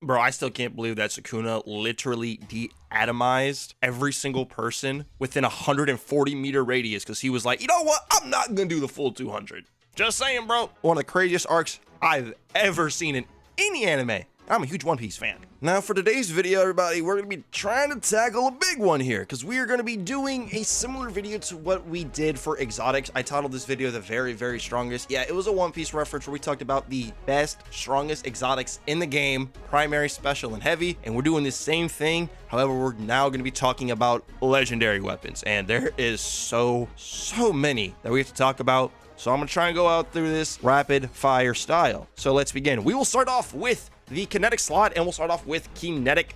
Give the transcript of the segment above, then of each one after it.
Bro, I still can't believe that Sukuna literally de-atomized every single person within a 140-meter radius because he was like, you know what? I'm not going to do the full 200. Just saying, bro. One of the craziest arcs I've ever seen in any anime. I'm a huge One Piece fan. Now for today's video, everybody, we're going to be trying to tackle a big one here because we are going to be doing a similar video to what we did for exotics. I titled this video the very, very strongest. Yeah, it was a One Piece reference where we talked about the best, strongest exotics in the game, primary, special, and heavy. And we're doing the same thing. However, we're now going to be talking about legendary weapons. And there is so many that we have to talk about. So I'm going to try and go out through this rapid fire style. So let's begin. We will start off with the kinetic slot, and we'll start off with kinetic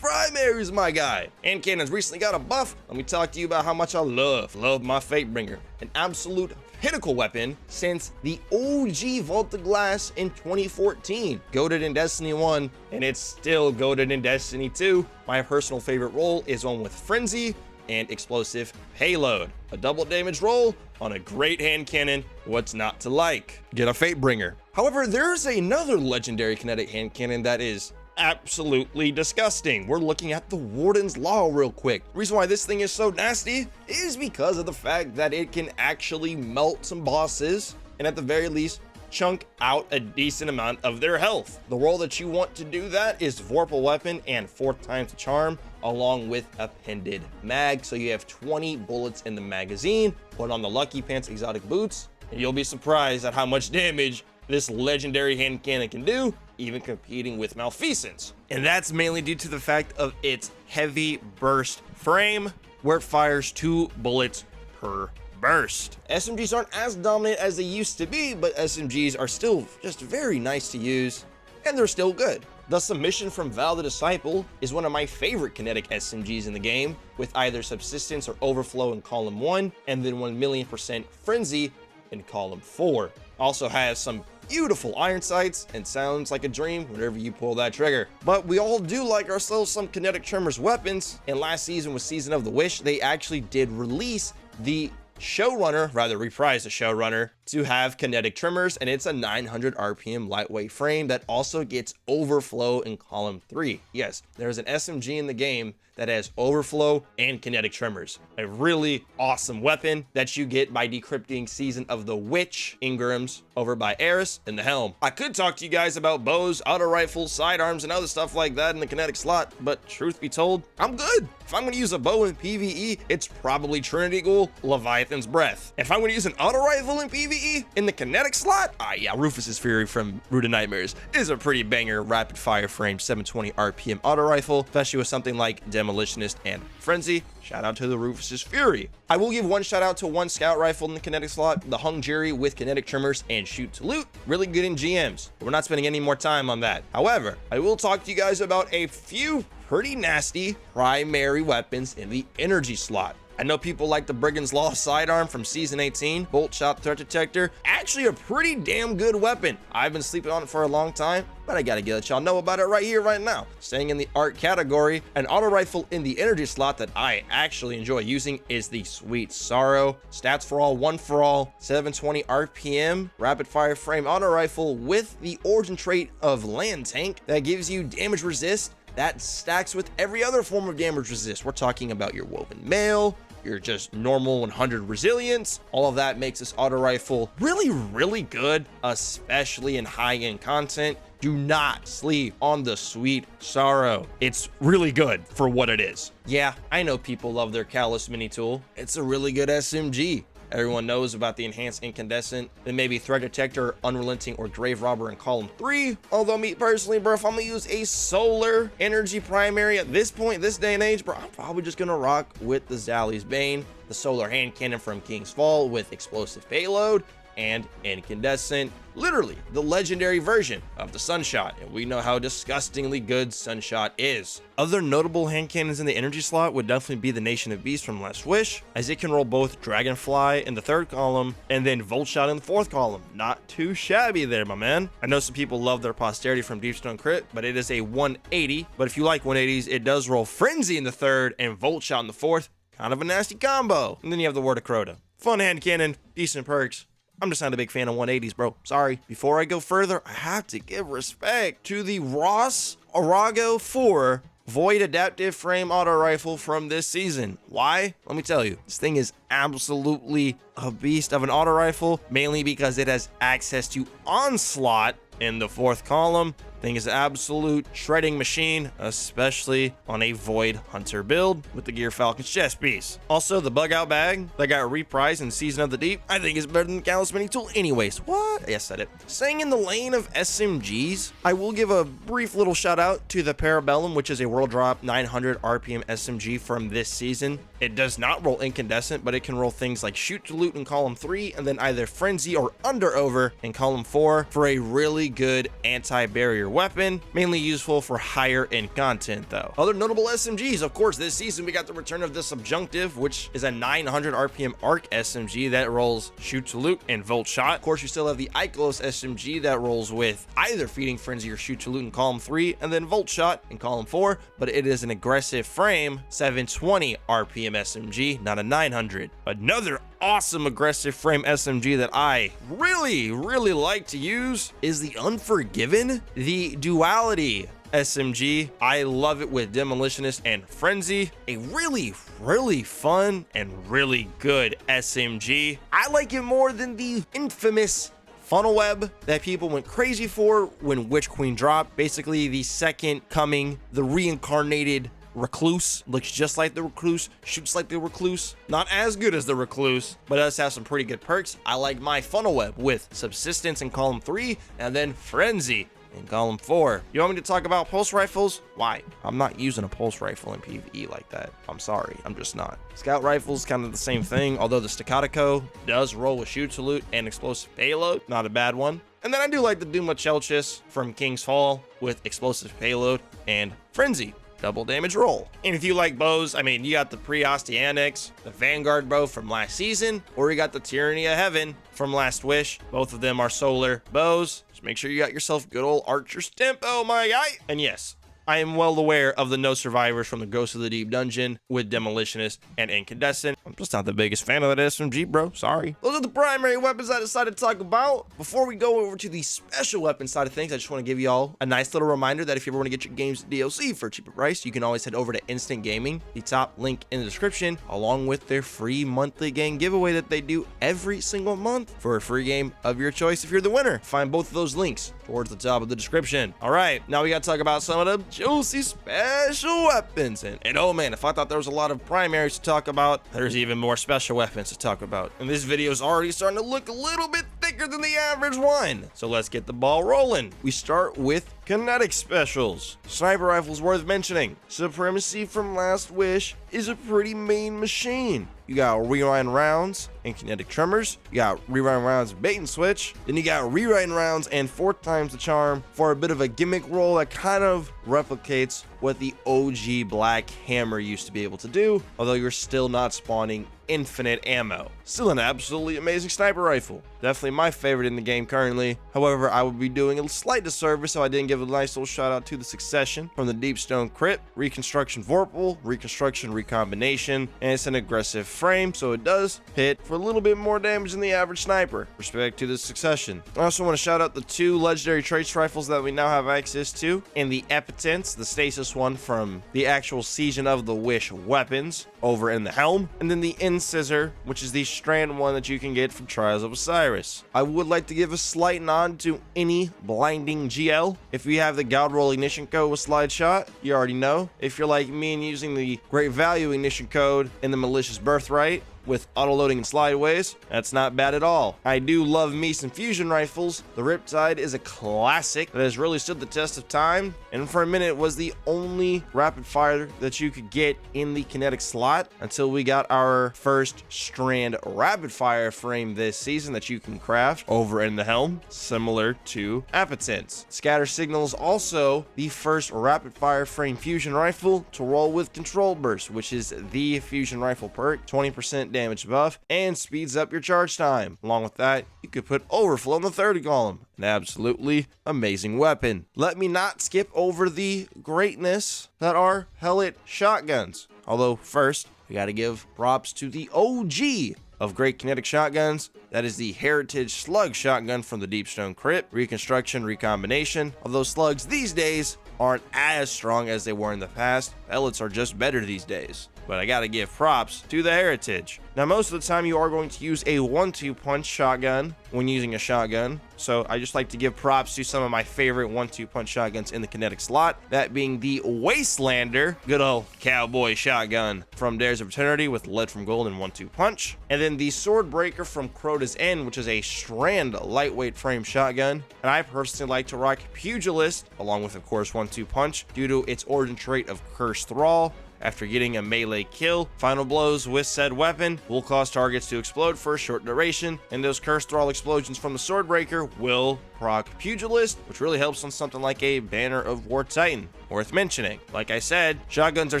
primaries, my guy. And Cannon's recently got a buff. Let me talk to you about how much I love my Fatebringer, an absolute pinnacle weapon since the OG Vault of Glass in 2014. Goated in Destiny 1, and it's still goated in Destiny 2. My personal favorite role is one with Frenzy and explosive payload. A double damage roll on a great hand cannon. What's not to like? Get a Fatebringer. However, there's another legendary kinetic hand cannon that is absolutely disgusting. We're looking at the Warden's Law real quick. The reason why this thing is so nasty is because of the fact that it can actually melt some bosses and at the very least chunk out a decent amount of their health. The role that you want to do that is Vorpal Weapon and 4 times the charm along with appended mag. So you have 20 bullets in the magazine. Put on the Lucky Pants exotic boots and you'll be surprised at how much damage this legendary hand cannon can do, even competing with Malfeasance. And that's mainly due to the fact of its heavy burst frame where it fires 2 bullets per burst. SMGs aren't as dominant as they used to be, but SMGs are still just very nice to use, and they're still good. The Submission from Val the Disciple is one of my favorite kinetic SMGs in the game, with either Subsistence or Overflow in column 1, and then 1,000,000% Frenzy in column 4. Also has some beautiful iron sights and sounds like a dream whenever you pull that trigger. But we all do like ourselves some kinetic tremors weapons, and last season with Season of the Wish, they actually did release the showrunner, rather reprise the showrunner, to have kinetic tremors, and it's a 900 RPM lightweight frame that also gets overflow in column 3. Yes, there's an SMG in the game that has overflow and kinetic tremors. A really awesome weapon that you get by decrypting Season of the Witch Ingrams over by Eris in the helm. I could talk to you guys about bows, auto rifles, sidearms, and other stuff like that in the kinetic slot, but truth be told, I'm good. If I'm gonna use a bow in PvE, it's probably Trinity Ghoul, Leviathan's Breath. If I'm gonna use an auto rifle in PvE in the kinetic slot, yeah, Rufus's Fury from Root of Nightmares is a pretty banger rapid fire frame 720 RPM auto rifle, especially with something like Demolitionist and Frenzy. Shout out to the Rufus's Fury. I will give one shout out to one scout rifle in the kinetic slot, the Hung Jury with kinetic tremors and shoot to loot. Really good in GMs. We're not spending any more time on that. However, I will talk to you guys about a few pretty nasty primary weapons in the energy slot. I know people like the Brigand's Law sidearm from Season 18, Bolt Shot Threat Detector, actually a pretty damn good weapon. I've been sleeping on it for a long time, but I gotta let y'all know about it right here, right now. Staying in the art category, an auto rifle in the energy slot that I actually enjoy using is the Sweet Sorrow. Stats for all, 1 for all, 720 RPM, rapid fire frame auto rifle with the origin trait of Land Tank that gives you damage resist that stacks with every other form of damage resist. We're talking about your Woven Mail, your just normal 100 resilience. All of that makes this auto rifle really good, especially in high-end content. Do not sleep on the Sweet Sorrow. It's really good for what it is. Yeah, I know people love their Callus mini tool. It's a really good SMG. Everyone knows about the enhanced incandescent, then maybe threat detector, unrelenting, or grave robber in column 3. Although me personally, bro, if I'm gonna use a solar energy primary at this point, this day and age, bro, I'm probably just gonna rock with the Zali's Bane, the solar hand cannon from King's Fall with explosive payload, and incandescent, literally the legendary version of the Sunshot, and we know how disgustingly good Sunshot is. Other notable hand cannons in the energy slot would definitely be the Nation of Beasts from Last Wish, as it can roll both Dragonfly in the 3rd column and then Volt Shot in the 4th column. Not too shabby there, my man. I know some people love their Posterity from Deepstone Crit, but it is a 180. But if you like 180s, it does roll Frenzy in the 3rd and Volt Shot in the 4th. Kind of a nasty combo. And then you have the Word of Crota. Fun hand cannon, decent perks. I'm just not a big fan of 180s, bro. Sorry. Before I go further, I have to give respect to the Ross Arago 4 Void Adaptive Frame Auto Rifle from this season. Why? Let me tell you. This thing is absolutely a beast of an auto rifle, mainly because it has access to Onslaught in the 4th column. Thing is an absolute shredding machine, especially on a Void Hunter build with the Gear Falcon's chest piece. Also, the bug out bag that got reprised in Season of the Deep, I think is better than the Callus Mini Tool anyways. What? Yes, said it. Staying in the lane of SMGs, I will give a brief little shout out to the Parabellum, which is a World Drop 900 RPM SMG from this season. It does not roll incandescent, but it can roll things like Shoot to Loot in column 3 and then either Frenzy or Under Over in column 4 for a really good anti-barrier weapon, mainly useful for higher end content though. Other notable SMGs, of course, this season we got the return of the Subjunctive, which is a 900 RPM arc SMG that rolls Shoot to Loot and Volt Shot. Of course, you still have the Icolos SMG that rolls with either Feeding Frenzy or Shoot to Loot in column 3 and then Volt Shot in column 4, but it is an aggressive frame 720 RPM SMG, not a 900. Another awesome aggressive frame SMG that I really like to use is the Unforgiven, the Duality SMG. I love it with Demolitionist and Frenzy. A really fun and really good SMG. I like it more than the infamous Funnel Web that people went crazy for when Witch Queen dropped. Basically the second coming, the reincarnated Recluse. Looks just like the Recluse, shoots like the Recluse. Not as good as the Recluse, but does have some pretty good perks. I like my Funnel Web with Subsistence in column 3 and then Frenzy in column 4. You want me to talk about pulse rifles? Why? I'm not using a pulse rifle in PvE like that. I'm sorry, I'm just not. Scout rifles, kind of the same thing, although the Staccato does roll with Shoot to Loot and explosive payload. Not a bad one. And then I do like the Duma Chelchis from King's Fall with explosive payload and Frenzy. Double damage roll. And if you like bows, I mean, you got the Pre-Osteanics, the Vanguard bow from last season, or you got the Tyranny of Heaven from Last Wish. Both of them are solar bows. Just make sure you got yourself good old Archer's Tempo, my guy. And yes, I am well aware of the no survivors from the Ghost of the Deep dungeon with Demolitionist and Incandescent. I'm just not the biggest fan of that SMG, bro. Sorry. Those are the primary weapons I decided to talk about. Before we go over to the special weapon side of things, I just want to give y'all a nice little reminder that if you ever want to get your games DLC for a cheaper price, you can always head over to Instant Gaming, the top link in the description, along with their free monthly game giveaway that they do every single month for a free game of your choice if you're the winner. Find both of those links towards the top of the description. All right, now we got to talk about some of the juicy special weapons. And oh man, if I thought there was a lot of primaries to talk about, there's even more special weapons to talk about. And this video is already starting to look a little bit thicker than the average one. So let's get the ball rolling. We start with Kinetic specials. Sniper rifles worth mentioning. Supremacy from Last Wish is a pretty mean machine. You got rewind rounds and kinetic tremors. You got rewind rounds bait and switch. Then you got rewind rounds and 4 times the charm for a bit of a gimmick roll that kind of replicates what the OG Black Hammer used to be able to do, although you're still not spawning infinite ammo. Still an absolutely amazing sniper rifle. Definitely my favorite in the game currently. However, I would be doing a slight disservice so I didn't give a nice little shout out to the Succession from the Deepstone Crypt, Reconstruction Vorpal, Reconstruction Recombination, and it's an aggressive frame, so it does hit for a little bit more damage than the average sniper. Respect to the Succession. I also want to shout out the 2 legendary trace rifles that we now have access to, and the Epitence, the stasis one from the actual Season of the Wish weapons over in the helm, and then the Scissor, which is the strand one that you can get from Trials of Osiris. I would like to give a slight nod to any blinding GL. If you have the Goud Roll Ignition Code with Slide Shot, you already know. If you're like me and using the Great Value Ignition Code and the Malicious Birthright with auto-loading and slideways, that's not bad at all. I do love me some fusion rifles. The Riptide is a classic that has really stood the test of time, and for a minute was the only rapid fire that you could get in the kinetic slot until we got our first strand rapid fire frame this season that you can craft over in the helm, similar to Appetence. Scatter Signal is also the first rapid fire frame fusion rifle to roll with Control Burst, which is the fusion rifle perk, 20% damage buff, and speeds up your charge time. Along with that, you could put Overflow in the 3rd column. An absolutely amazing weapon. Let me not skip over the greatness that are Hellet shotguns. Although first, we gotta give props to the OG of great kinetic shotguns. That is the Heritage Slug shotgun from the Deepstone Crypt. Reconstruction, recombination. Although slugs these days aren't as strong as they were in the past, pellets are just better these days. But I gotta give props to the Heritage. Now, most of the time you are going to use a 1-2 punch shotgun when using a shotgun, so I just like to give props to some of my favorite 1-2 punch shotguns in the Kinetic slot, that being the Wastelander, good old cowboy shotgun from Dares of Eternity with Lead from Gold and 1-2 punch, and then the Swordbreaker from Crota's End, which is a strand lightweight frame shotgun, and I personally like to rock Pugilist, along with of course 1-2 punch, due to its origin trait of Cursed Thrall. After getting a melee kill, final blows with said weapon will cause targets to explode for a short duration, and those Cursed Thrall explosions from the Swordbreaker will proc Pugilist, which really helps on something like a Banner of War Titan. Worth mentioning. Like I said, shotguns are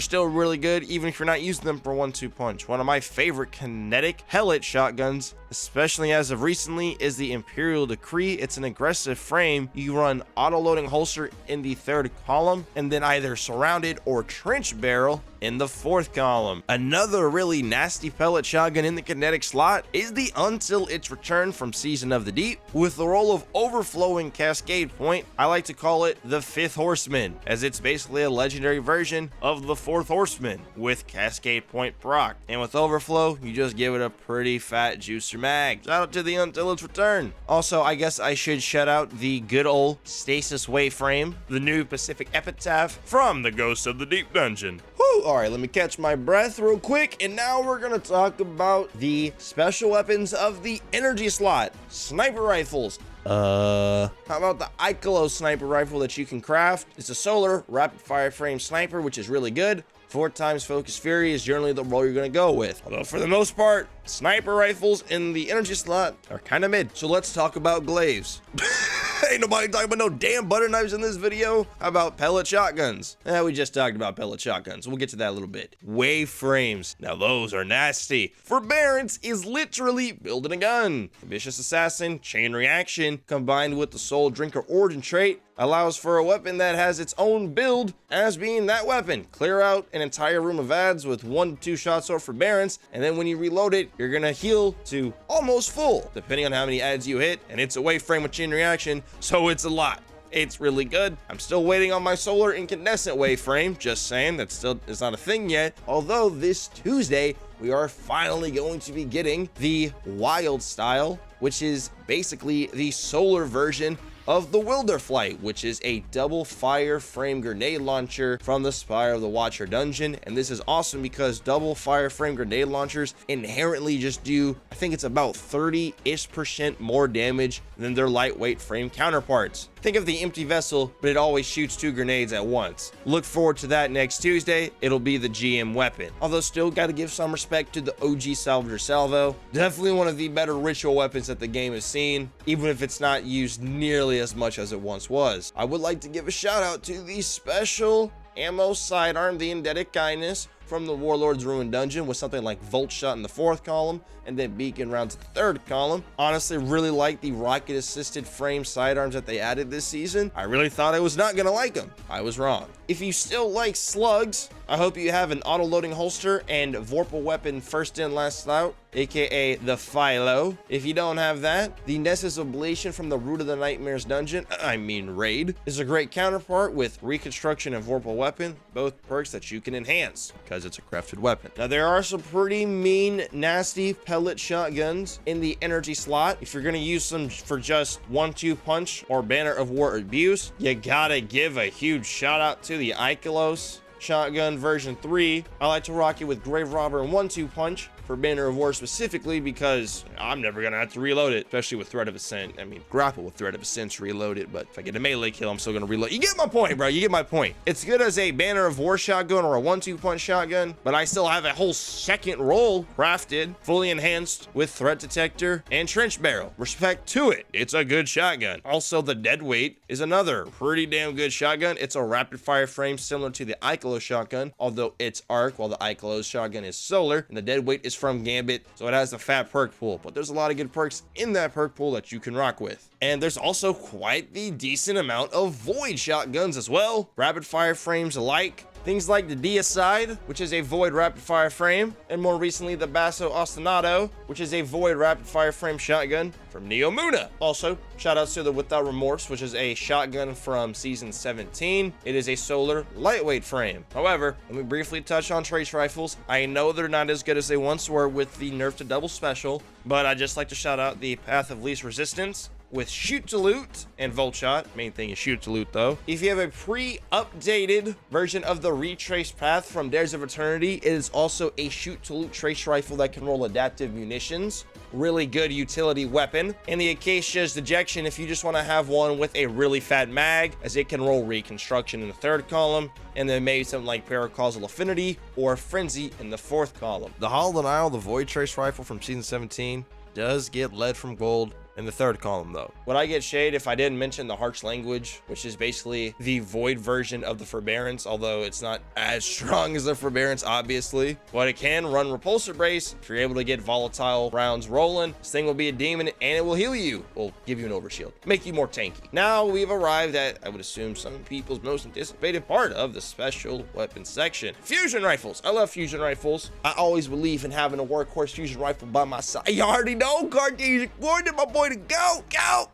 still really good even if you're not using them for 1-2 punch. One of my favorite Kinetic pellet shotguns, especially as of recently, is the Imperial Decree. It's an aggressive frame. You run auto-loading holster in the 3rd column, and then either surrounded or trench barrel in the 4th column. Another really nasty pellet shotgun in the Kinetic slot is the Until Its Return from Season of the Deep. With the role of overflowing Cascade Point, I like to call it the 5th Horseman, as it's basically a legendary version of the 4th Horseman with Cascade Point proc. And with overflow, you just give it a pretty fat juicer mag. Shout out to the Until Its Return. Also, I guess I should shout out the good old Stasis Wayframe, the new Pacific Epitaph from the Ghost of the Deep Dungeon. Whew, alright, let me catch my breath real quick, and now we're gonna talk about the special weapons of the energy slot. Sniper rifles. How about the Icolo sniper rifle that you can craft? It's a solar rapid fire frame sniper, which is really good. 4 times Focus Fury is generally the role you're going to go with. Although for the most part, sniper rifles in the energy slot are kind of mid. So let's talk about glaives. Ain't nobody talking about no damn butter knives in this video. How about pellet shotguns? We just talked about pellet shotguns. We'll get to that a little bit. Wave frames. Now those are nasty. Forbearance is literally building a gun. Vicious Assassin, Chain Reaction, combined with the Soul Drinker origin trait, allows for a weapon that has its own build as being that weapon. Clear out an entire room of ads with 1 to 2 shots of Forbearance, and then when you reload it, you're gonna heal to almost full, depending on how many ads you hit, and it's a wave frame with Chain Reaction, so it's a lot. It's really good. I'm still waiting on my solar incandescent wave frame, just saying, that still is not a thing yet, although this Tuesday, we are finally going to be getting the Wild Style, which is basically the solar version of the Wilderflight, which is a double fire frame grenade launcher from the Spire of the Watcher dungeon. And this is awesome because double fire frame grenade launchers inherently just do, I think it's about 30-ish% more damage than their lightweight frame counterparts. Think of the empty vessel, but it always shoots 2 grenades at once. Look forward to that next Tuesday. It'll be the GM weapon. Although still gotta give some respect to the OG Salvager Salvo. Definitely one of the better ritual weapons that the game has seen, even if it's not used nearly as much as it once was. I would like to give a shout out to the special ammo sidearm, the Indebted Kindness, from the Warlord's Ruin dungeon with something like Volt Shot in the 4th column and then Beacon Round to the 3rd column. Honestly, really like the rocket assisted frame sidearms that they added this season. I really thought I was not gonna like them. I was wrong. If you still like slugs, I hope you have an auto-loading holster and Vorpal weapon first in, last out, aka the Philo. If you don't have that, the Nessus Oblation from the Root of the Nightmares dungeon, raid, is a great counterpart with Reconstruction and Vorpal weapon, both perks that you can enhance because it's a crafted weapon. Now there are some pretty mean, nasty pellet shotguns in the energy slot. If you're gonna use them for just 1-2 punch or Banner of War abuse, you gotta give a huge shout out to the Ikelos shotgun version 3. I like to rock it with Grave Robber and 1-2 punch for Banner of War specifically because I'm never gonna have to reload it, especially with Threat of Ascent. I mean, grapple with Threat of Ascent to reload it, but if I get a melee kill, I'm still gonna reload. You get my point, bro. You get my point. It's good as a Banner of War shotgun or a 1-2 punch shotgun, but I still have a whole second role crafted, fully enhanced with Threat Detector and Trench Barrel. Respect to it. It's a good shotgun. Also, the Deadweight is another pretty damn good shotgun. It's a rapid fire frame similar to the Icolo shotgun, although it's arc, while the Icolo's shotgun is solar, and the Deadweight is from Gambit, so it has a fat perk pool, but there's a lot of good perks in that perk pool that you can rock with. And there's also quite the decent amount of Void shotguns as well. Rapid fire frames alike, Things like the Deicide, which is a void rapid fire frame, and more recently the Basso Ostinato, which is a void rapid fire frame shotgun from Neomuna. Also, shout outs to the Without Remorse, which is a shotgun from season 17. It is a solar lightweight frame. However, let me briefly touch on trace rifles. I know they're not as good as they once were with the nerf to double special, but I just like to shout out the Path of Least Resistance with Shoot to Loot and Volt Shot. Main thing is Shoot to Loot though. If you have a pre-updated version of the Retrace Path from Dares of Eternity, it is also a Shoot to Loot trace rifle that can roll adaptive munitions. Really good utility weapon. And the Acacia's Dejection if you just want to have one with a really fat mag, as it can roll Reconstruction in the third column, and then maybe something like Paracausal Affinity or Frenzy in the fourth column. The Hollow Denial, the Void Trace rifle from season 17, does get lead from gold in the third column though. Would I get shade if I didn't mention the Harsh Language, which is basically the void version of the Forbearance, although it's not as strong as the Forbearance, obviously, but it can run Repulsor Brace. If you're able to get volatile rounds rolling, this thing will be a demon and it will heal you. Will give you an overshield, make you more tanky. Now we've arrived at, I would assume, some people's most anticipated part of the special weapons section. Fusion rifles. I love fusion rifles. I always believe in having a workhorse fusion rifle by my side. You already know, Cartesian Coordinate, my boy, to go.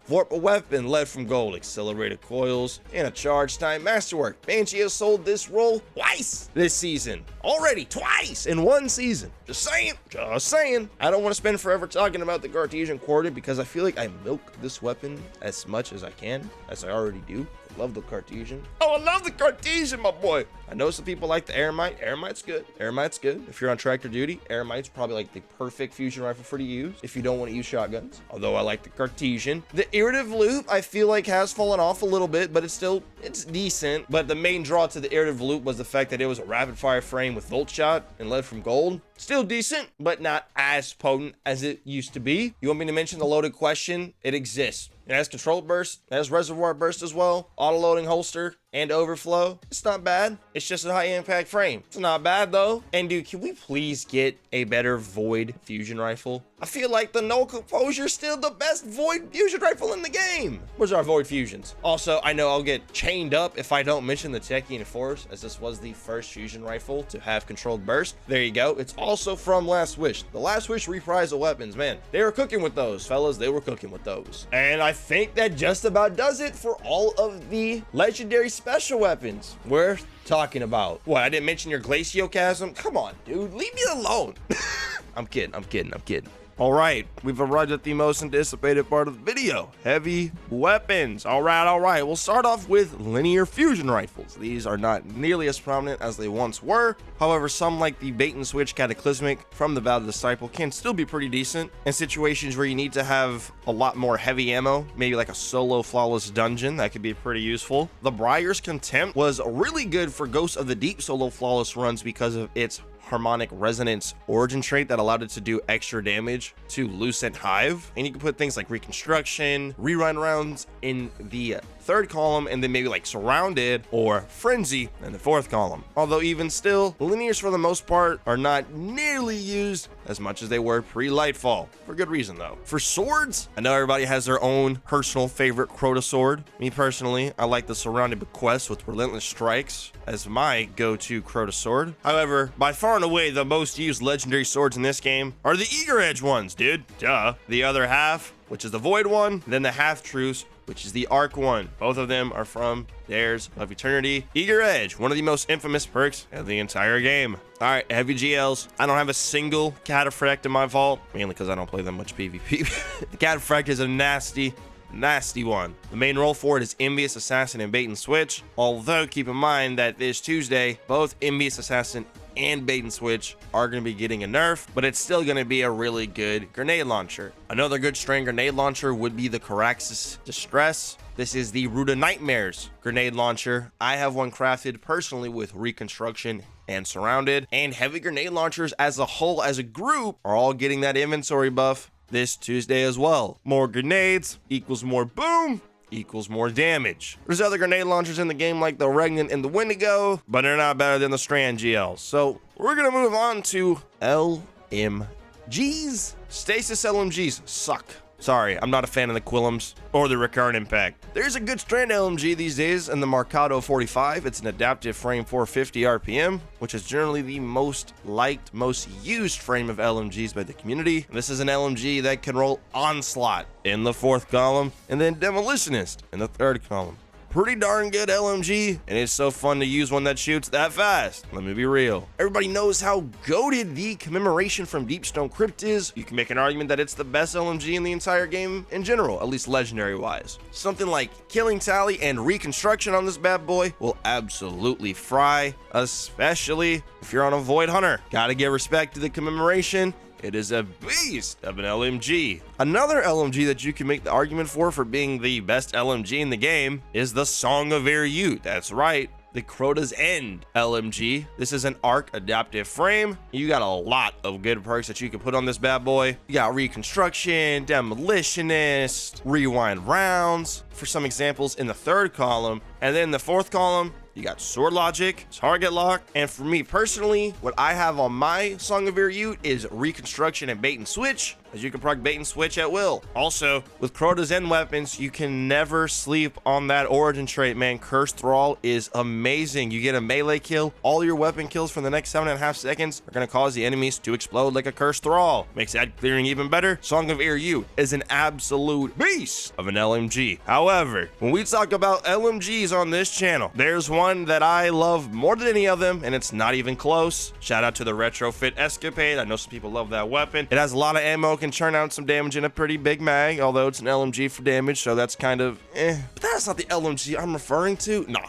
Warp a weapon, lead from gold, accelerated coils, and a charge time masterwork. Banshee has sold this roll twice this season. Already twice in one season. Just saying. I don't want to spend forever talking about the Cartesian Coordinate because I feel like I milk this weapon as much as I can, as I already do. I love the Cartesian. Oh, I love the Cartesian, my boy. I know some people like the Eremite. Eremite's good. Eremite's good. If you're on tractor duty, Eremite's probably like the perfect fusion rifle for to use if you don't want to use shotguns. Although I like the Cartesian. The Irritive Loop, I feel like has fallen off a little bit, but it's decent. But the main draw to the Irritive Loop was the fact that it was a rapid fire frame with Volt Shot and lead from gold. Still decent, but not as potent as it used to be. You want me to mention the loaded question? It exists. It has control burst, it has reservoir burst as well, auto loading holster, and overflow. It's not bad. It's just a high impact frame. It's not bad though. And dude, can we please get a better void fusion rifle? I feel like the No Composure is still the best void fusion rifle in the game. Where's our void fusions? Also, I know I'll get chained up if I don't mention the Techian Force, as this was the first fusion rifle to have controlled burst. There you go. It's also from Last Wish. The Last Wish reprisal weapons, man. They were cooking with those, fellas. They were cooking with those. And I think that just about does it for all of the legendary special weapons we're talking about. What, I didn't mention your Glaciocasm? Come on, dude, leave me alone. I'm kidding. All right, we've arrived at the most anticipated part of the video, heavy weapons. All right, we'll start off with linear fusion rifles. These are not nearly as prominent as they once were. However, some like the bait and switch Cataclysmic from the Vow of the Disciple can still be pretty decent in situations where you need to have a lot more heavy ammo, maybe like a solo flawless dungeon. That could be pretty useful. The Briar's Contempt was really good for Ghosts of the Deep solo flawless runs because of its harmonic resonance origin trait that allowed it to do extra damage to Lucent Hive. And you can put things like Reconstruction, rerun rounds in the third column, and then maybe like Surrounded or Frenzy in the fourth column. Although even still, linears for the most part are not nearly used as much as they were pre-Lightfall, for good reason though. For swords, I know everybody has their own personal favorite Crota sword. Me personally, I like the Surrounded Bequest with Relentless Strikes as my go-to Crota sword. However, by far and away the most used legendary swords in this game are the Eager Edge ones, dude. Duh. The other half, which is the Void one, and then the Half Truce, which is the Arc one. Both of them are from Dares of Eternity. Eager Edge, one of the most infamous perks of the entire game. All right, heavy GLs. I don't have a single Cataphract in my vault, mainly because I don't play that much PvP. The Cataphract is a nasty one. The main role for it is Envious Assassin and Bait and Switch. Although keep in mind that this Tuesday, both Envious Assassin and Bait and Switch are going to be getting a nerf, but it's still going to be a really good grenade launcher. Another good strand grenade launcher would be the Caraxes Distress. This is the Root of Nightmares grenade launcher. I have one crafted personally with Reconstruction and Surrounded, and heavy grenade launchers as a whole, as a group, are all getting that inventory buff this Tuesday as well. More grenades equals more boom equals more damage. There's other grenade launchers in the game like the Regnant and the Wendigo, but they're not better than the Strand GLs. So we're gonna move on to LMGs. Stasis LMGs suck. Sorry, I'm not a fan of the Quillums or the recurrent impact. There's a good strand LMG these days in the Mercado 45. It's an adaptive frame 450 RPM, which is generally the most liked, most used frame of LMGs by the community. This is an LMG that can roll Onslaught in the 4th column and then Demolitionist in the 3rd column. Pretty darn good LMG, and it's so fun to use one that shoots that fast. Let me be real. Everybody knows how goated the Commemoration from Deepstone Crypt is. You can make an argument that it's the best LMG in the entire game in general, at least legendary wise. Something like Killing Tally and Reconstruction on this bad boy will absolutely fry, especially if you're on a Void Hunter. Gotta give respect to the Commemoration. It is a beast of an LMG. Another LMG that you can make the argument for being the best LMG in the game is the Song of Air. That's right, the Crota's End LMG. This is an arc adaptive frame. You got a lot of good perks that you can put on this bad boy. You got Reconstruction, Demolitionist, Rewind Rounds, for some examples in the 3rd column. And then the 4th column, you got Sword Logic, Target Lock, and for me personally, what I have on my Song of Air is Reconstruction and Bait and Switch, as you can proc bait and switch at will. Also, with Crota's End weapons, you can never sleep on that origin trait, man. Cursed Thrall is amazing. You get a melee kill, all your weapon kills for the next 7.5 seconds are going to cause the enemies to explode like a Cursed Thrall. Makes ad clearing even better. Song of Air is an absolute beast of an LMG. However, when we talk about LMGs on this channel, there's one that I love more than any of them, and it's not even close. Shout out to the Retrofit Escapade. I know some people love that weapon. It has a lot of ammo, can churn out some damage in a pretty big mag, although it's an LMG for damage, so that's kind of But that's not the LMG I'm referring to. No.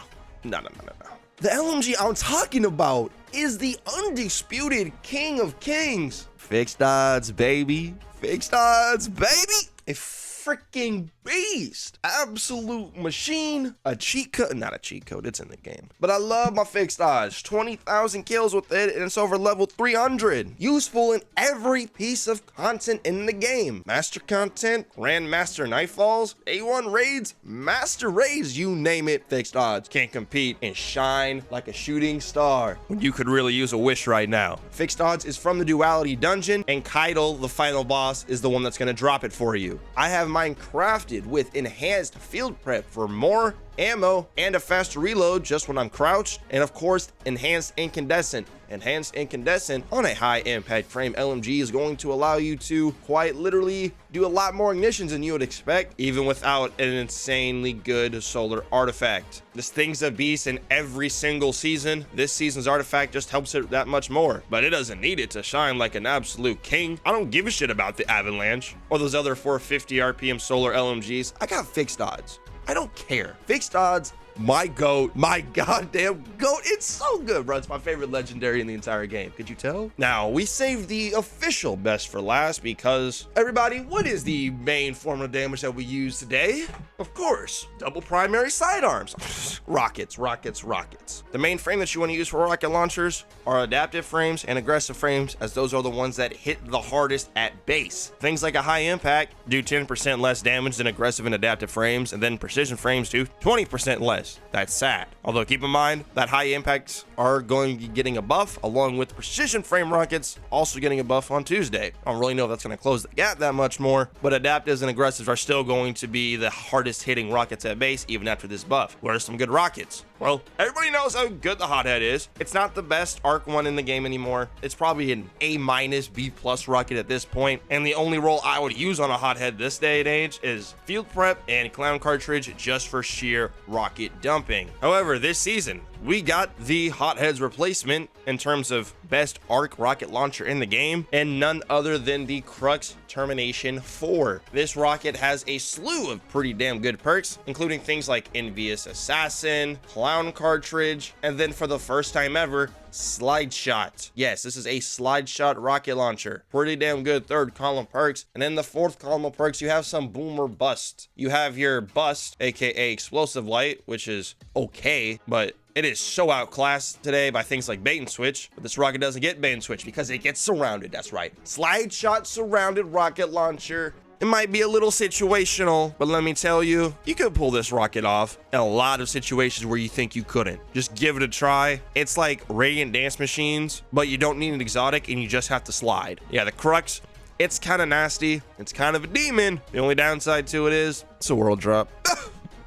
The LMG I'm talking about is the undisputed king of kings. Fixed odds, baby. Fixed odds, baby. A freaking beast. Absolute machine. A cheat code. Not a cheat code, it's in the game. But I love my fixed odds. 20,000 kills with it, and it's over level 300. Useful in every piece of content in the game. Master content, Grandmaster Nightfalls, A1 raids, Master raids, you name it. Fixed odds can't compete and shine like a shooting star when you could really use a wish right now. Fixed odds is from the Duality Dungeon, and Keitel, the final boss, is the one that's going to drop it for you. I have mine crafted with enhanced field prep for more ammo and a faster reload just when I'm crouched, and of course enhanced incandescent. Enhanced incandescent on a high impact frame LMG is going to allow you to quite literally do a lot more ignitions than you would expect, even without an insanely good solar artifact. This thing's a beast in every single season. This season's artifact just helps it that much more, but it doesn't need it to shine like an absolute king. I don't give a shit about the Avalanche or those other 450 RPM solar LMGs. I got fixed odds. I don't care. Fixed odds, my goat, my goddamn goat. It's so good, bro. It's my favorite legendary in the entire game. Could you tell? Now, we saved the official best for last because, everybody, what is the main form of damage that we use today? Of course, double primary sidearms. Rockets. The main frame that you want to use for rocket launchers are adaptive frames and aggressive frames, as those are the ones that hit the hardest at base. Things like a high impact do 10% less damage than aggressive and adaptive frames, and then precision frames do 20% less. That's sad. Although keep in mind that high impacts are going to be getting a buff, along with precision frame rockets also getting a buff on Tuesday. I don't really know if that's going to close the gap that much more, but adaptives and aggressives are still going to be the hardest hitting rockets at base even after this buff. What are some good rockets? Well, everybody knows how good the Hothead is. It's not the best arc one in the game anymore. It's probably an A-, B+ rocket at this point, and the only role I would use on a Hothead this day and age is field prep and clown cartridge, just for sheer rocket dumping. However, this season, we got the Hothead's replacement in terms of best arc rocket launcher in the game, and none other than the Crux Termination 4. This rocket has a slew of pretty damn good perks, including things like Envious Assassin, Clown Cartridge, and then for the first time ever, Slide Shot. Yes, this is a Slide Shot rocket launcher. Pretty damn good 3rd column perks. And in the 4th column of perks, you have some Boomer Bust. You have your Bust, aka Explosive Light, which is okay, but it is so outclassed today by things like Bait and Switch, but this rocket doesn't get Bait and Switch because it gets surrounded. That's right. Slide Shot surrounded rocket launcher. It might be a little situational, but let me tell you, you could pull this rocket off in a lot of situations where you think you couldn't. Just give it a try. It's like Radiant Dance Machines, but you don't need an exotic and you just have to slide. Yeah, the Crux It's kind of nasty. It's kind of a demon. The only downside to it is it's a world drop.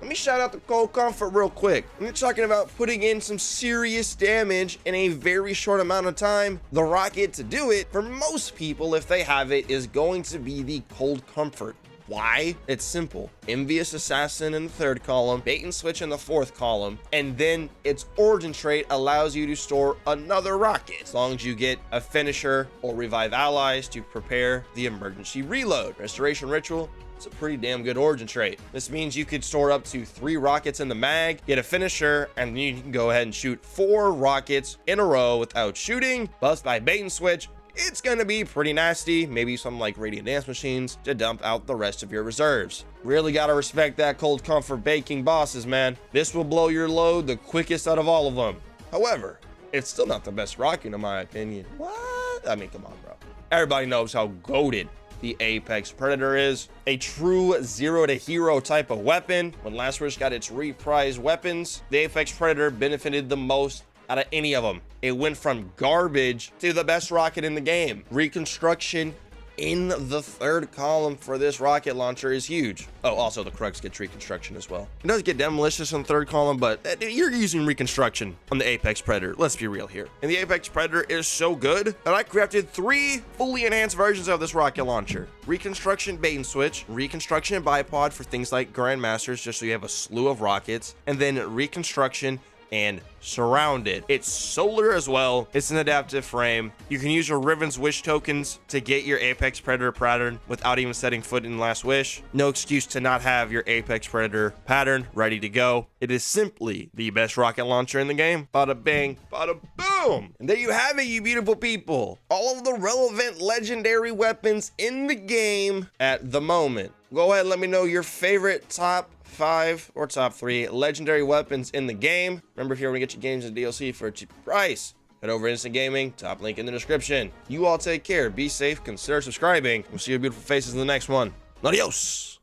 Let me shout out the Cold Comfort real quick. When you're talking about putting in some serious damage in a very short amount of time, the rocket to do it, for most people, if they have it, is going to be the Cold Comfort. Why? It's simple. Envious Assassin in the third column, Bait and Switch in the fourth column, and then its origin trait allows you to store another rocket, as long as you get a finisher or revive allies to prepare the emergency reload. Restoration Ritual, it's a pretty damn good origin trait. This means you could store up to 3 rockets in the mag, get a finisher, and then you can go ahead and shoot 4 rockets in a row without shooting. Bust by Bait and Switch, it's gonna be pretty nasty. Maybe something like Radiant Dance Machines to dump out the rest of your reserves. Really gotta respect that Cold Comfort baking bosses, man. This will blow your load the quickest out of all of them. However, it's still not the best rocket in my opinion. What? I mean, come on, bro. Everybody knows how goated the Apex Predator is. A true zero to hero type of weapon. When Last Wish got its reprised weapons, the Apex Predator benefited the most out of any of them. It went from garbage to the best rocket in the game. Reconstruction in the third column for this rocket launcher is huge. Oh, also the Krugs get reconstruction as well. It does get demolitions in the third column, but you're using reconstruction on the Apex Predator. Let's be real here. And the Apex Predator is so good that I crafted 3 fully enhanced versions of this rocket launcher. Reconstruction Bait and Switch, Reconstruction Bipod for things like Grandmasters, just so you have a slew of rockets, and then Reconstruction and Surrounded. It's solar as well. It's an adaptive frame. You can use your Riven's Wish tokens to get your Apex Predator pattern without even setting foot in Last Wish. No excuse to not have your Apex Predator pattern ready to go. It is simply the best rocket launcher in the game. Bada bang, bada boom. And there you have it, you beautiful people. All of the relevant legendary weapons in the game at the moment. Go ahead and let me know your favorite top 5 or top 3 legendary weapons in the game. Remember, if you want to get your games and DLC for a cheap price, head over to Instant Gaming, top link in the description. You all take care, be safe, consider subscribing. We'll see your beautiful faces in the next one. Adios.